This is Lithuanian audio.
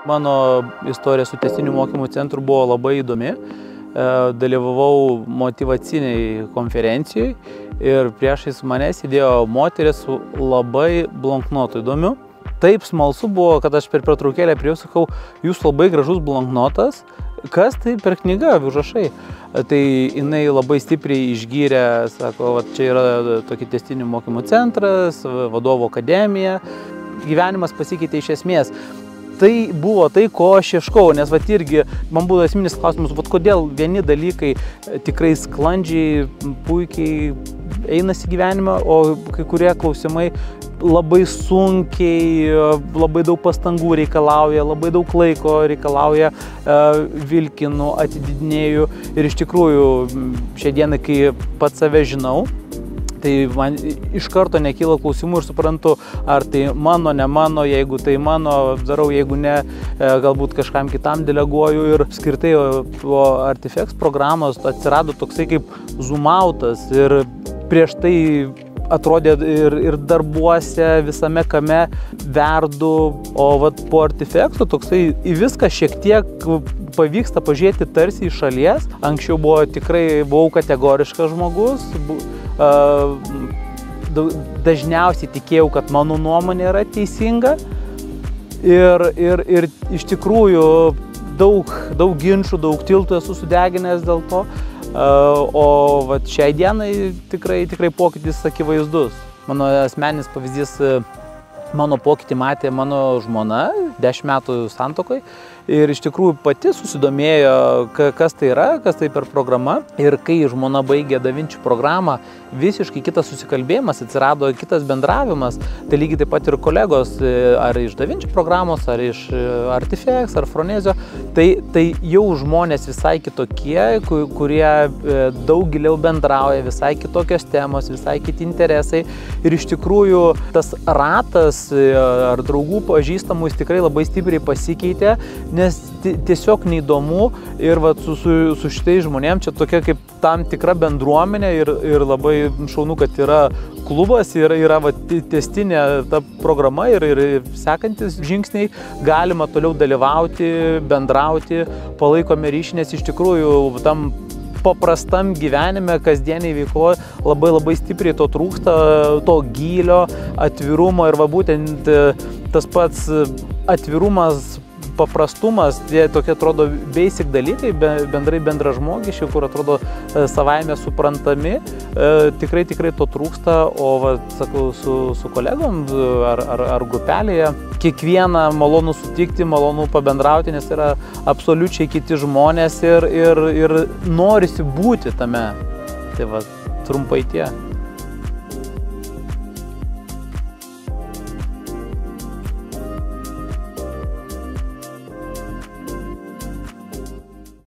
Mano istorija su tęstinių mokymų centru buvo labai įdomi. Dalyvavau motyvaciniai konferencijai ir priešais mane sėdėjo moteris su labai blanknotu įdomiu. Taip smalsu buvo, kad aš per pertraukėlę prie jų sakau, jūs labai gražus blanknotas, kas tai per knyga, užrašai? Tai jinai labai stipriai išgyrė, sako, va, čia yra tokį tęstinių mokymų centras, vadovų akademija. Gyvenimas pasikeitė iš esmės. Tai buvo tai, ko aš ieškau, nes vat irgi man buvo esminis klausimas, vat kodėl vieni dalykai tikrai sklandžiai, puikiai einasi gyvenime, o kai kurie klausimai labai sunkiai, labai daug pastangų reikalauja, labai daug laiko reikalauja, vilkinu, atidinėju. Ir iš tikrųjų, šią dieną, kai pats save žinau, tai man iš karto nekyla klausimų ir suprantu, ar tai mano, ne mano, jeigu tai mano, darau, jeigu ne, galbūt kažkam kitam deleguoju. Ir skirtai po Artifex programos atsirado toksai kaip zoomautas ir prieš tai atrodė ir darbuose, visame kame verdu, o vat po Artifexo toksai į viską šiek tiek pavyksta pažiūrėti tarsi iš šalies. Anksčiau buvau kategoriškas žmogus, dažniausiai tikėjau, kad mano nuomonė yra teisinga ir iš tikrųjų daug ginčų, daug tiltų esu sudeginęs dėl to. O vat šiai dienai tikrai pokytis akivaizdus. Mano asmeninis pavyzdys, mano pokytį matė mano žmona, 10 metų santuokoj. Ir iš tikrųjų pati susidomėjo, kas tai yra, kas tai per programa. Ir kai žmona baigė Da Vinci programą, visiškai kitas susikalbėjimas, atsirado kitas bendravimas. Tai lygiai taip pat ir kolegos, ar iš Da Vinci programos, ar iš Artifex, ar Fronezio. Tai jau žmonės visai kitokie, kurie daug giliau bendrauja, visai kitokios temos, visai kiti interesai. Ir iš tikrųjų tas ratas ar draugų pažįstamų jis tikrai labai stipriai pasikeitė, nes tiesiog neįdomu ir vat, su šitais žmonėm čia tokia kaip tam tikra bendruomenė ir labai šaunu, kad yra klubas, yra vat, tęstinė ta programa ir sekantis žingsniai galima toliau dalyvauti, bendrauti, palaikome ryšį, nes iš tikrųjų tam paprastam gyvenime, kasdieniai veikloje labai stipriai to trūksta, to gylio, atvirumo ir va būtent tas pats atvirumas, paprastumas, tie tokie atrodo basic dalykai, bendrai bendražmogiški, kur atrodo savaime suprantami, tikrai to trūksta, o va, sakau, su kolegom ar grupelėje, kiekvieną malonu sutikti, malonu pabendrauti, nes yra absoliučiai kiti žmonės ir norisi būti tame. Tai va, trumpai tie.